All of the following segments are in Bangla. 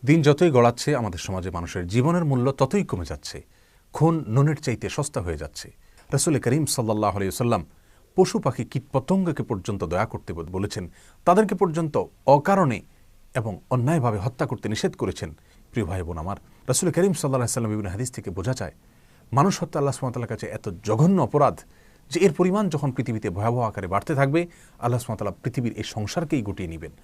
দিন যতই গড়াচ্ছে আমাদের সমাজে মানুষের জীবনের মূল্য ততই কমে যাচ্ছে। খুন নুনের চাইতে সস্তা হয়ে যাচ্ছে। রাসূল করিম সাল্লাল্লাহু আলাইহি ওয়াসাল্লাম পশু পাখি কীটপতঙ্গকে পর্যন্ত দয়া করতে বলেছেন, তাদেরকে পর্যন্ত অকারণে এবং অন্যায়ভাবে হত্যা করতে নিষেধ করেছেন। প্রিয় ভাই বোন আমার, রাসূল করিম সাল্লাল্লাহু আলাইহি ওয়াসাল্লাম বিভিন্ন হাদিস থেকে বোঝা যায় মানুষ হত্যা আল্লাহ সুবহানাহু ওয়া তাআলার কাছে এত জঘন্য অপরাধ যে এর পরিমাণ যখন পৃথিবীতে ভয়াবহ আকারে বাড়তে থাকবে, আল্লাহ সুবহানাহু ওয়া তাআলা পৃথিবীর এই সংসারকেই গুটিয়ে নেবেন।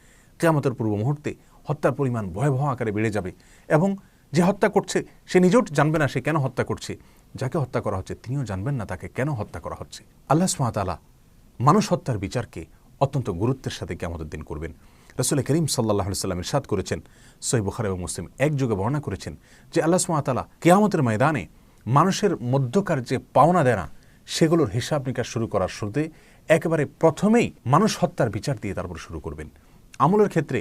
কিয়ামতের পূর্ব মুহূর্তে হত্যার পরিমাণ ভয়াবহ আকারে বেড়ে যাবে এবং যে হত্যা করছে সে নিজেও জানবে না সে কেন হত্যা করছে, যাকে হত্যা করা হচ্ছে তিনিও জানবেন না তাকে কেন হত্যা করা হচ্ছে। আল্লাহ সুবহানাহু ওয়া তাআলা মানুষ হত্যার বিচারকে অত্যন্ত গুরুত্বের সাথে কিয়ামতের দিন করবেন। রাসূল করিম সাল্লাল্লাহু আলাইহি ওয়াসাল্লাম ইরশাদ করেছেন, সহিহ বুখারী এবং মুসলিম একযোগে বর্ণনা করেছেন যে আল্লাহ সুবহানাহু ওয়া তাআলা কিয়ামতের ময়দানে মানুষের মধ্যকার যে পাওনা দেনা সেগুলোর হিসাব নিকাশ শুরু করার শুরুতে একেবারে প্রথমেই মানুষ হত্যার বিচার দিয়ে তারপর শুরু করবেন। আমলের ক্ষেত্রে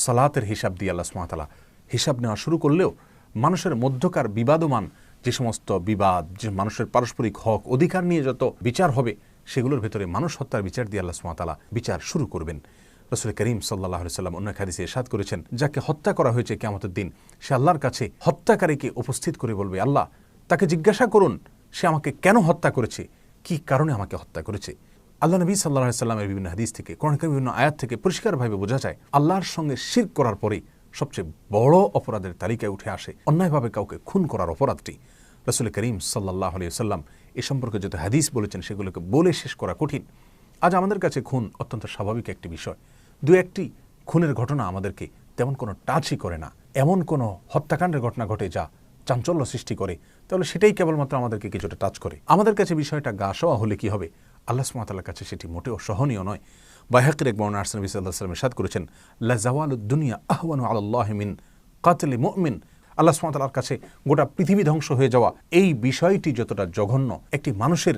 সালাতের হিসাব দিয়ে আল্লাহ সুবহানাহু ওয়া তাআলা হিসাব নেওয়া শুরু করলেও মানুষের মধ্যকার বিবাদমান যে সমস্ত বিবাদ, যে মানুষের পারস্পরিক হক অধিকার নিয়ে যত বিচার হবে সেগুলোর ভেতরে মানুষ হত্যার বিচার দিয়ে আল্লাহ সুবহানাহু ওয়া তাআলা বিচার শুরু করবেন। রাসূল করিম সাল্লাল্লাহু আলাইহি ওয়াসাল্লাম অন্য হাদিসে ইরশাদ করেছেন, যাকে হত্যা করা হয়েছে কিয়ামতের দিন সে আল্লাহর কাছে হত্যাকারীকে উপস্থিত করে বলবে, আল্লাহ তাকে জিজ্ঞাসা করুন সে আমাকে কেন হত্যা করেছে, কি কারণে আমাকে হত্যা করেছে। আল্লাহ নবী সাল্লাল্লাহু আলাইহি ওয়াসাল্লামের বিভিন্ন হাদিস থেকে, কোরআনের বিভিন্ন আয়াত থেকে পরিষ্কারভাবে বোঝা যায় আল্লাহর সঙ্গে শিরক করার পরে সবচেয়ে বড় অপরাধের তালিকায় উঠে আসে অন্যায়ভাবে কাউকে খুন করার অপরাধটি। রাসূল করিম সাল্লাল্লাহু আলাইহি ওয়াসাল্লাম এ সম্পর্কে যত হাদিস বলেছেন সেগুলোকে বলে শেষ করা কঠিন। আজ আমাদের কাছে খুন অত্যন্ত স্বাভাবিক একটি বিষয়। দু একটি খুনের ঘটনা আমাদেরকে তেমন কোনো টাচই করে না। এমন কোনো হত্যাকাণ্ডের ঘটনা ঘটে যা চাঞ্চল্য সৃষ্টি করে, তাহলে সেটাই কেবলমাত্র আমাদেরকে কিছুটা টাচ করে। আমাদের কাছে বিষয়টা গা সওয়া হলে কি হবে, আল্লাহ সুবহানাহু ওয়া তাআলার কাছে সেটি মোটেও সহনীয় নয়। বাইহাকির এক বর্ণনা নবী সাল্লাল্লাহু আলাইহি ওয়াসাল্লাম ইরশাদ করেছেন, লা জাওয়ালুদ দুনিয়া আহওয়ানু আলাল্লাহি মিন কাতলি মুমিন। আল্লাহ সুবহানাহু ওয়া তাআলার কাছে গোটা পৃথিবী ধ্বংস হয়ে যাওয়া এই বিষয়টি যতটা জঘন্য, একটি মানুষের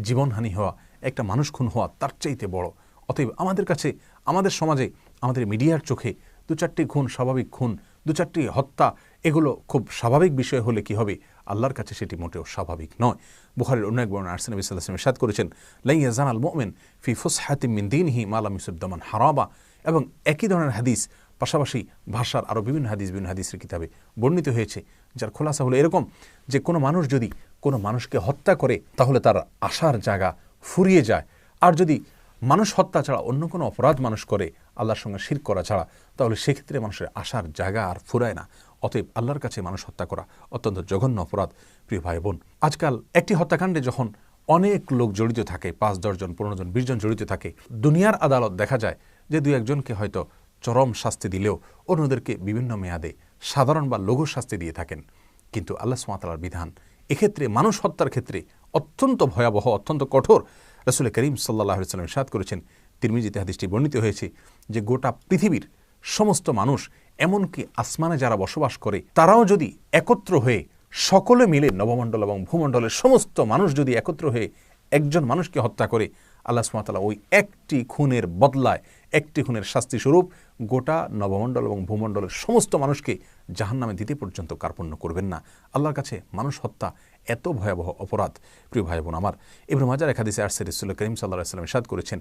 জীবনহানি হওয়া, একটা মানুষ খুন হওয়া তার চাইতে বড়। অতএব আমাদের কাছে, আমাদের সমাজে, আমাদের মিডিয়ার চোখে দু চারটি খুন স্বাভাবিক খুন, দু চারটি হত্যা এগুলো খুব স্বাভাবিক বিষয় হলে কি হবে, আল্লাহর কাছে সেটি মোটেও স্বাভাবিক নয়। বুখারীর অন্য এক বর্ণনা নবী সাল্লাল্লাহু আলাইহি ওয়াসাল্লাম ইরশাদ করেছেন, লা ইয়াজানাল মুমিন ফি ফুসহাতিন মিন দীনিহি মা লাম ইউসিব দামান হারাবা। এবং একই ধরনের হাদিস পাশাপাশি ভাষার আরও বিভিন্ন হাদিসের কিতাবে বর্ণিত হয়েছে, যার খোলাসা হলো এরকম যে কোনো মানুষ যদি কোনো মানুষকে হত্যা করে তাহলে তার আশার জায়গা ফুরিয়ে যায়। আর যদি মানুষ হত্যা ছাড়া অন্য কোনো অপরাধ মানুষ করে আল্লাহর সঙ্গে শিরক করা ছাড়া, তাহলে সেক্ষেত্রে মানুষের আশার জায়গা আর ফুরায় না। অতএব আল্লাহর কাছে মানুষ হত্যা করা অত্যন্ত জঘন্য অপরাধ। প্রিয় ভাই বোন, আজকাল একটি হত্যাকাণ্ডে যখন অনেক লোক জড়িত থাকে, 5-10 জন 15 জন 20 জন জড়িত থাকে, দুনিয়ার আদালত দেখা যায় যে 2-1 জনকে হয়তো চরম শাস্তি দিলেও অন্যদেরকে বিভিন্ন মেয়াদে সাধারণ বা লঘু শাস্তি দিয়ে থাকেন। কিন্তু আল্লাহ সুবহানাহু ওয়া তাআলার বিধান এক্ষেত্রে মানুষ হত্যার ক্ষেত্রে অত্যন্ত ভয়াবহ, অত্যন্ত কঠোর। রাসূল করিম সাল্লাল্লাহু আলাইহি ওয়াসাল্লাম ইরশাদ করেছেন, তিরমিজিতে হাদিসটি বর্ণিত হয়েছে যে গোটা পৃথিবীর সমস্ত মানুষ, এমনকি আসমানে যারা বসবাস করে তারাও যদি একত্র হয়ে সকলে মিলে নবমণ্ডল এবং ভূমণ্ডলের সমস্ত মানুষ যদি একত্র হয়ে একজন মানুষকে হত্যা করে, আল্লাহ সুবহানাহু ওয়া তাআলা ওই একটি খুনের বদলায়, একটি খুনের শাস্তি স্বরূপ গোটা নবমণ্ডল এবং ভূমণ্ডলের সমস্ত মানুষকে জাহান্নামে দিতে পর্যন্ত কার্পণ্য করবেন না। আল্লাহর কাছে মানুষ হত্যা এত ভয়াবহ অপরাধ। প্রিয় ভাই বোন আমার, ইবনে মাজার এক হাদিসে আসছে রাসূল করিম সাল্লাল্লাহু আলাইহি ওয়াসাল্লাম ইরশাদ করেছেন,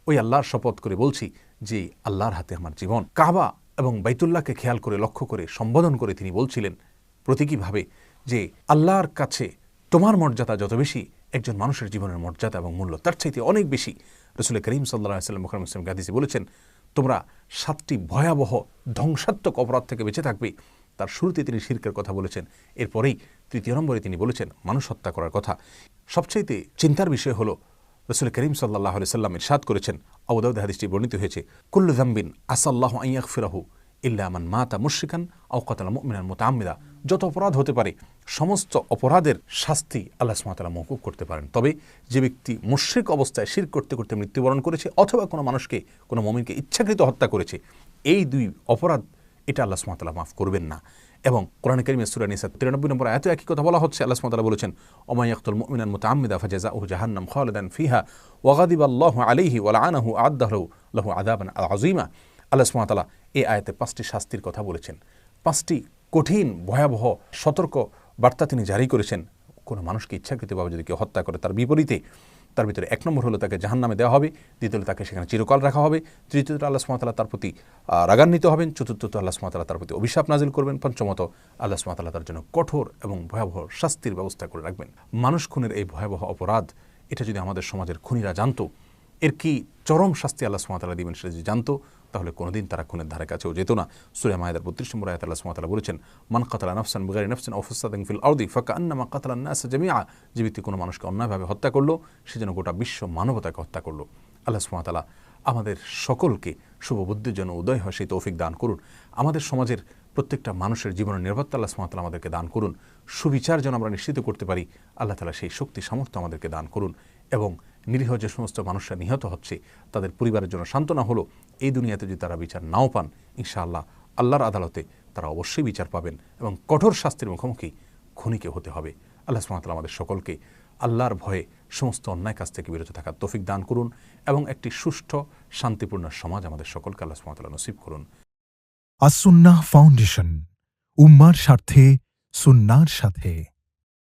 ওই আল্লাহর শপথ করে বলছি যে আল্লাহর হাতে আমার জীবন। কাবা এবং বাইতুল্লাহকে খেয়াল করে, লক্ষ্য করে, সম্বোধন করে তিনি বলছিলেন প্রতীকীভাবে যে আল্লাহর কাছে তোমার মর্যাদা যত বেশি, একজন মানুষের জীবনের মর্যাদা এবং মূল্য তার চাইতে অনেক বেশি। রাসূল করিম সাল্লাল্লাহু আলাইহি ওয়াসাল্লাম বুখারী মুসলিম হাদিসে বলেছেন, তোমরা 7টি ভয়াবহ ধ্বংসাত্মক অপরাধ থেকে বেঁচে থাকবে। তার শুরুতে তিনি শিরকের কথা বলেছেন, এরপরেই 3 নম্বরে তিনি বলেছেন মানুষ হত্যা করার কথা। সবচাইতে চিন্তার বিষয় হলো রাসূল করিম সাল্লাল্লাহু আলাইহি ওয়াসাল্লাম ইরশাদ করেছেন, আবু দাউদ হাদিসটি বর্ণিত হয়েছে, কুল্লু যামবিন আসাল্লাহু আন ইয়াগফিরাহু ইল্লা মান মাতা মুশরিকান আও কাতালা মুমিনান মুতাআম্মিদা। যত অপরাধ হতে পারে সমস্ত অপরাধের শাস্তি আল্লাহ সুবহানাহু ওয়া তাআলা মওকুফ করতে পারেন, তবে যে ব্যক্তি মুশরিক অবস্থায় শিরক করতে করতে মৃত্যুবরণ করেছে অথবা কোনো মানুষকে, কোনো মুমিনকে ইচ্ছাকৃত হত্যা করেছে, এই 2 অপরাধ এটা আল্লাহ সুবহানাহু ওয়া তাআলা মাফ করবেন না। এবং কোরআন কারীমের সূরা নিসা 93 নম্বর আয়াতে একই কথা বলা হচ্ছে। আল্লাহ সুবহানাহু ওয়া তাআলা বলেছেন, ওমা ইয়াকতুল মুমিনান মুতাআম্মিদা ফাজাযাউহু জাহান্নাম খালিদান ফিহা ওয়া গাদিবাল্লাহু আলাইহি ওয়া লাআনাহু আ'আদ্দা লাহু আযাবান আযীমা। আল্লাহ সুবহানাহু ওয়া তাআলা এই আয়াতে 5টি শাস্তির কথা বলেছেন, 5টি কঠিন ভয়াবহ সতর্ক বার্তা তিনি জারি করেছেন। কোনো মানুষকে ইচ্ছাকৃতভাবে যদি কেউ হত্যা করে তার বিপরীতে তার ভিতরে 1 নম্বর হলো তাকে জাহান্নামে দেওয়া হবে, দ্বিতীয়ত তাকে সেখানে চিরকাল রাখা হবে, তৃতীয়ত আল্লাহ সুবহানাহু ওয়া তাআলা তার প্রতি রাগান্বিত হবেন, চতুর্থত আল্লাহ সুবহানাহু ওয়া তাআলা তার প্রতি অভিশাপ নাজিল করবেন, পঞ্চমত আল্লাহ সুবহানাহু ওয়া তাআলা তার জন্য কঠোর এবং ভয়াবহ শাস্তির ব্যবস্থা করে রাখবেন। মানুষ খুনের এই ভয়াবহ অপরাধ, এটা যদি আমাদের সমাজের খুনিরা জানতো, এর কি চরম শাস্তি আল্লাহ সুবহানাহু ওয়া তাআলা দিবেন সেটা যদি জানতো, তাহলে কোনোদিন তারা খুনের ধারে কাছেও যেত না। সূরা মায়েদার 32 নম্বর আয়াতে আল্লাহ সুবহানাহু ওয়া তাআলা বলেছেন, মান কাতালা নাফসান বিগাইরি নাফসিন আও ফাসাদিন ফিল আরদি ফাকান্নামা কাতালান নাস জামিআ, যে ব্যক্তি কোনো মানুষকে অন্যায়ভাবে হত্যা করলো, সে যেন গোটা বিশ্ব মানবতাকে হত্যা করলো। আল্লাহ সুবহানাহু ওয়া তাআলা আমাদের সকলকে শুভ বুদ্ধির জন্য উদয় হয় সেই তৌফিক দান করুন। আমাদের সমাজের প্রত্যেকটা মানুষের জীবনের নিরাপত্তা আল্লাহ সুবহানাহু ওয়া তাআলা আমাদেরকে দান করুন। সুবিচার যেন আমরা নিশ্চিত করতে পারি, আল্লাহ তাআলা সেই শক্তি সামর্থ্য আমাদেরকে দান করুন। এবং নিরীহ যে সমস্ত মানুষরা নিহত হচ্ছে, তাদের পরিবারের জন্য সান্ত্বনা হলো, এই দুনিয়াতে যদি তারা বিচার নাও পান, ইনশাআল্লাহ আল্লাহর আদালতে তারা অবশ্যই বিচার পাবেন এবং কঠোর শাস্তির মুখোমুখি খুনিকে হতে হবে। আল্লাহ সুবহানাহু ওয়া তাআলা আমাদের সকলকে আল্লাহর ভয়ে সমস্ত অন্যায় কাজ থেকে বিরত থাকার তৌফিক দান করুন এবং একটি সুষ্ঠু শান্তিপূর্ণ সমাজ আমাদের সকলকে আল্লাহ সুবহানাহু ওয়া তাআলা নসিব করুন। আস-সুন্নাহ ফাউন্ডেশন, উম্মার স্বার্থে সুন্নাহর সাথে।